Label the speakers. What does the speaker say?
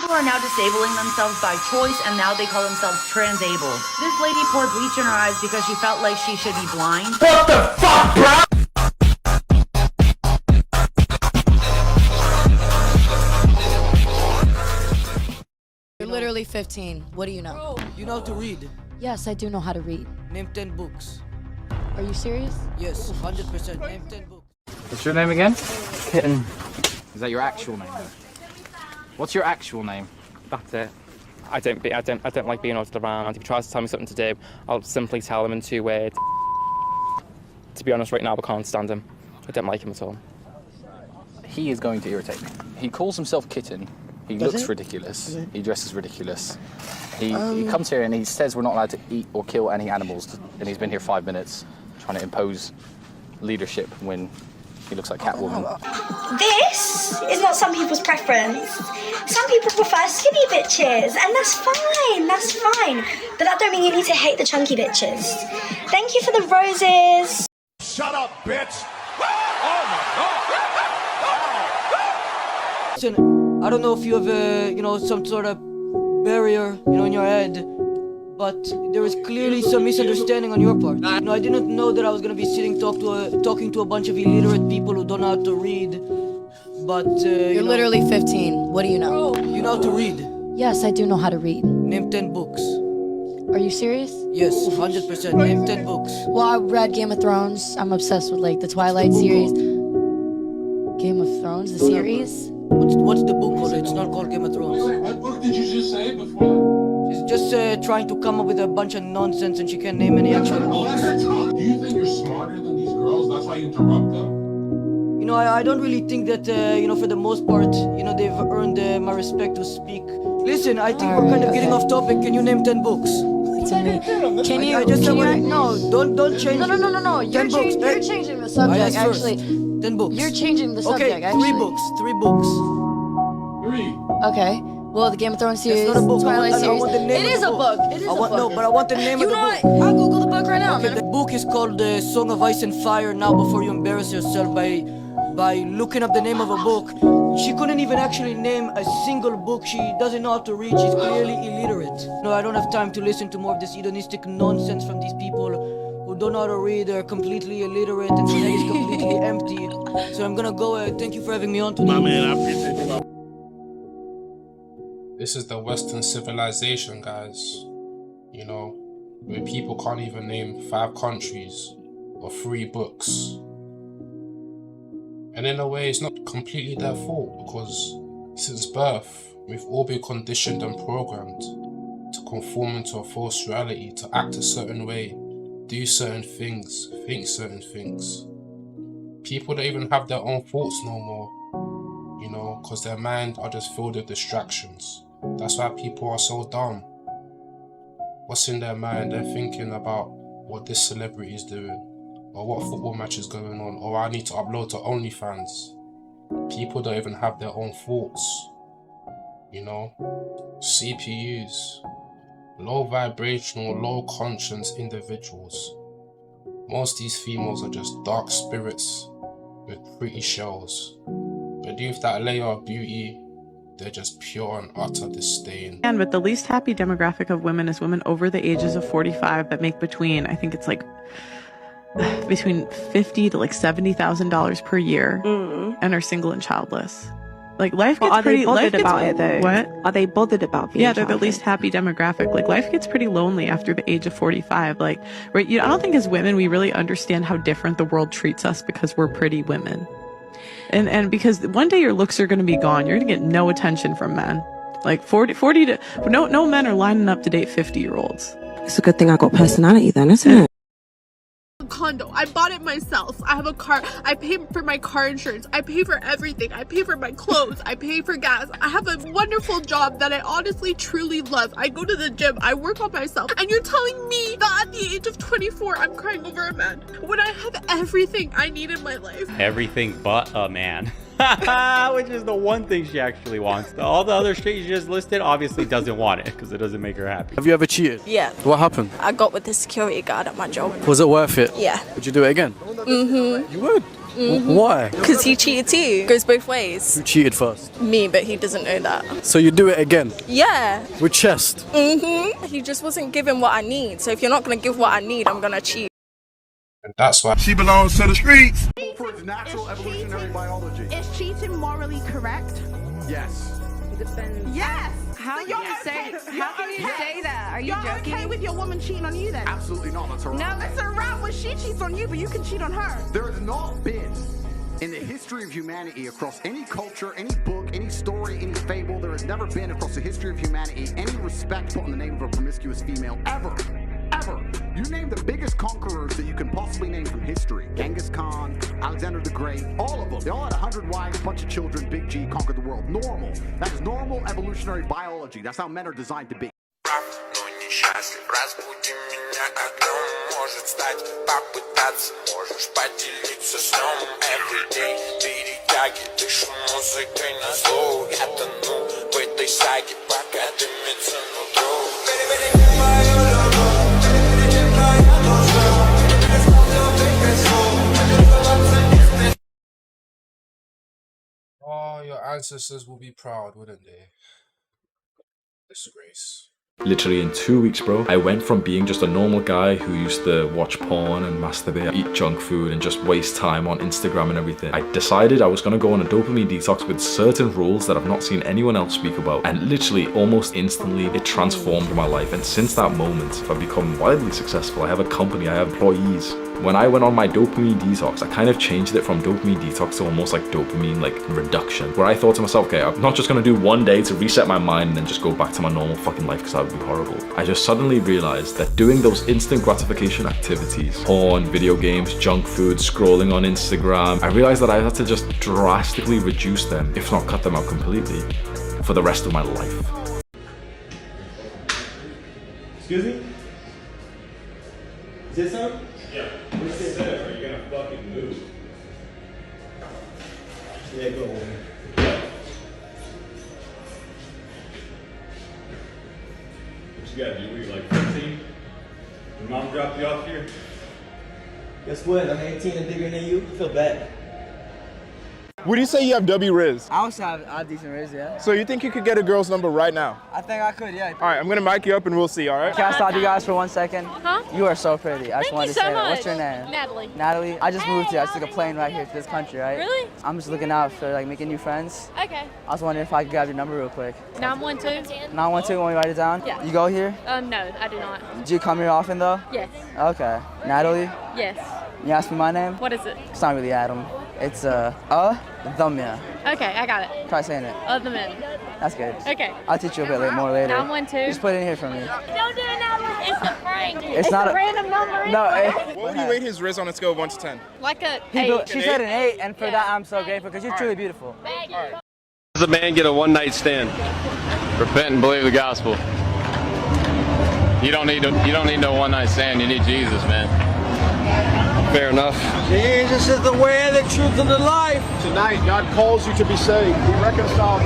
Speaker 1: people are now disabling themselves by choice, and now they call themselves transabled. This lady poured bleach in her eyes because she felt like she should be blind.
Speaker 2: What the fuck, bro?
Speaker 3: You're literally 15. What do you know?
Speaker 4: Bro, you know how to read?
Speaker 3: Yes, I do know how to read.
Speaker 4: Name 10 books.
Speaker 3: Are you serious?
Speaker 4: Yes, 100%. Name 10 books.
Speaker 5: What's your name again? Kitten. Is that your actual name? What's your actual name?
Speaker 6: That's it. I don't like being ordered around. If he tries to tell me something to do, I'll simply tell him in 2 words. To be honest, right now I can't stand him. I don't like him at all.
Speaker 5: He is going to irritate me. He calls himself Kitten. He looks ridiculous. He dresses ridiculous. He comes here and he says we're not allowed to eat or kill any animals, and he's been here 5 minutes trying to impose leadership when he looks like Catwoman.
Speaker 7: This is not some people's preference. Some people prefer skinny bitches, and that's fine. But that don't mean you need to hate the chunky bitches. Thank you for the roses.
Speaker 2: Shut up, bitch! Oh my god!
Speaker 4: Listen, I don't know if you have, some sort of barrier, in your head, but there is clearly some misunderstanding on your part. I didn't know that I was gonna be talking to a bunch of illiterate people who don't know how to read. But
Speaker 3: You're literally 15. What do you know?
Speaker 4: Bro, you know how to read?
Speaker 3: Yes, I do know how to read.
Speaker 4: Name 10 books.
Speaker 3: Are you serious?
Speaker 4: Yes, 100%. Name 10 books.
Speaker 3: Well, I read Game of Thrones. I'm obsessed with the Twilight series. Game of Thrones, the series?
Speaker 4: What's the book called? It's not called Game of Thrones.
Speaker 8: What book did you just say before?
Speaker 4: She's just trying to come up with a bunch of nonsense and she can't name any actual books.
Speaker 8: Do you think you're smarter than these girls? That's why you interrupt them?
Speaker 4: I don't really think that, for the most part, they've earned my respect to speak. Listen, I think we're kind of getting off topic. Can you name 10 books?
Speaker 3: To me. Can you?
Speaker 4: No, don't change.
Speaker 3: No. You're changing the subject, actually.
Speaker 4: 10 books.
Speaker 3: You're changing the subject,
Speaker 4: okay,
Speaker 3: actually.
Speaker 4: 3 books. 3 books.
Speaker 8: 3.
Speaker 3: Okay. Well, the Game of Thrones series,
Speaker 4: It's not a book.
Speaker 3: Twilight
Speaker 4: I
Speaker 3: series.
Speaker 4: want the name
Speaker 3: It is
Speaker 4: of
Speaker 3: a
Speaker 4: the
Speaker 3: book. It is a book.
Speaker 4: No, but I want the name of the book.
Speaker 3: I'll Google the book right now.
Speaker 4: Okay, the book is called Song of Ice and Fire. Now, before you embarrass yourself by looking up the name of a book, she couldn't even actually name a single book. She doesn't know how to read. She's clearly illiterate. No, I don't have time to listen to more of this hedonistic nonsense from these people who don't know how to read. They're completely illiterate and their head is completely empty. So I'm gonna go. Thank you for having me on today.
Speaker 8: My man, I appreciate you.
Speaker 9: This is the Western civilization, guys. Where people can't even name 5 countries or 3 books. And in a way, it's not completely their fault, because since birth, we've all been conditioned and programmed to conform into a false reality, to act a certain way, do certain things, think certain things. People don't even have their own thoughts no more, because their mind are just filled with distractions. That's why people are so dumb. What's in their mind? They're thinking about what this celebrity is doing, or what football match is going on, or I need to upload to Onlyfans. People don't even have their own thoughts. CPUs, low vibrational, low conscience individuals. Most of these females are just dark spirits with pretty shells. Beneath that layer of beauty, they're just pure and utter disdain.
Speaker 10: And but the least happy demographic of women is women over the ages of 45 that make between $50,000 to $70,000 per year and are single and childless. Life gets pretty bothered about it though. What? Are they bothered about being they're the least happy demographic. Life gets pretty lonely after the age of 45. Right? I don't think as women we really understand how different the world treats us because we're pretty women. And because one day your looks are going to be gone, you're going to get no attention from men. 40 to no men are lining up to date 50-year-olds.
Speaker 11: It's a good thing I got personality then, isn't it?
Speaker 12: Condo. I bought it myself. I have a car. I pay for my car insurance. I pay for everything. I pay for my clothes. I pay for gas. I have a wonderful job that I honestly truly love. I go to the gym. I work on myself. And you're telling me that at the age of 24 I'm crying over a man when I have everything I need in my life.
Speaker 13: Everything but a man. Which is the one thing she actually wants. All the other shit you just listed obviously doesn't want it because it doesn't make her happy.
Speaker 14: Have you ever cheated?
Speaker 15: Yeah.
Speaker 14: What happened?
Speaker 15: I got with the security guard at my job.
Speaker 14: Was it worth it?
Speaker 15: Yeah.
Speaker 14: Would you do it again?
Speaker 15: Mm-hmm.
Speaker 14: You would? Why?
Speaker 15: Because he cheated too. Goes both ways.
Speaker 14: Who cheated first?
Speaker 15: Me, but he doesn't know that.
Speaker 14: So you do it again?
Speaker 15: Yeah.
Speaker 14: With chest?
Speaker 15: He just wasn't giving what I need. So if you're not going to give what I need, I'm going to cheat.
Speaker 9: And that's why
Speaker 2: She belongs to the streets.
Speaker 16: For its natural evolutionary biology.
Speaker 12: Is cheating morally correct?
Speaker 16: Yes.
Speaker 12: Yes.
Speaker 17: How can you say that? Are you
Speaker 12: You're
Speaker 17: joking?
Speaker 12: okay with your woman cheating on you then?
Speaker 16: Absolutely not. That's a wrap.
Speaker 12: No, it's a wrap when she cheats on you, but you can cheat on her.
Speaker 16: There has not been, in the history of humanity, across any culture, any book, any story, any fable, there has never been across the history of humanity any respect put on the name of a promiscuous female, ever. Ever. You name the biggest conquerors that you can possibly name from history. Genghis Khan, Alexander the Great, all of them. They all had 100 wives, a bunch of children, Big G, conquered the world. Normal. That is normal evolutionary biology. That's how men are designed to be.
Speaker 9: oh, your ancestors will be proud, wouldn't they? Disgrace.
Speaker 18: Literally in 2 weeks, bro, I went from being just a normal guy who used to watch porn and masturbate, eat junk food and just waste time on Instagram and everything. I decided I was gonna go on a dopamine detox with certain rules that I've not seen anyone else speak about, and literally almost instantly it transformed my life. And since that moment I've become wildly successful. I have a company, I have employees. When I went on my dopamine detox, I kind of changed it from dopamine detox to almost like dopamine reduction, where I thought to myself, okay, I'm not just gonna do one day to reset my mind and then just go back to my normal fucking life, because that would be horrible. I just suddenly realized that doing those instant gratification activities, porn, video games, junk food, scrolling on Instagram, I realized that I had to just drastically reduce them, if not cut them out completely, for the rest of my life.
Speaker 19: Excuse me? Is this something? Yeah. What's this? Are you gonna fucking move? Yeah, go away. What you gotta do? Were you like 15? Your mom dropped you off here?
Speaker 20: Guess what? I'm 18 and bigger than you. I feel bad.
Speaker 2: Would you say you have W Riz?
Speaker 20: I also have decent Riz, yeah.
Speaker 2: So you think you could get a girl's number right now?
Speaker 20: I think I could, yeah.
Speaker 2: All right, I'm gonna mic you up and we'll see, all right?
Speaker 20: Can I stop you guys for 1 second?
Speaker 17: Huh?
Speaker 20: You are so pretty. I just wanted to say that. What's your name?
Speaker 17: Natalie.
Speaker 20: Natalie? I just moved here. I just took a plane right here to this country, right?
Speaker 17: Really?
Speaker 20: I'm just looking out for like making new friends.
Speaker 17: Okay.
Speaker 20: I was wondering if I could grab your number real quick.
Speaker 17: 912.
Speaker 20: 912, want me to write it down?
Speaker 17: Yeah.
Speaker 20: You go here?
Speaker 17: No, I do not.
Speaker 20: Do you come here often though?
Speaker 17: Yes.
Speaker 20: Okay. Natalie?
Speaker 17: Yes.
Speaker 20: You ask me my name?
Speaker 17: What is it?
Speaker 20: It's not really Adam. It's Dhamya.
Speaker 17: Okay, I got it.
Speaker 20: Try saying it.
Speaker 17: Other men.
Speaker 20: That's good.
Speaker 17: Okay.
Speaker 20: I'll teach you a bit more later.
Speaker 17: 912.
Speaker 20: Just put it in here for me.
Speaker 17: Don't do it now. It's a prank.
Speaker 20: It's not
Speaker 17: a
Speaker 20: a
Speaker 17: random number.
Speaker 20: No.
Speaker 2: What would you rate his Riz on a scale of 1 to 10?
Speaker 17: Like a 8.
Speaker 20: She said an 8, and for that I'm so grateful because you're truly beautiful.
Speaker 21: Does a man get a one-night stand? Repent and believe the gospel. You don't need no one-night stand. You need Jesus, man. Fair enough.
Speaker 19: Jesus is the way, the truth, and the life.
Speaker 2: Tonight, God calls you to be saved. Be reconciled.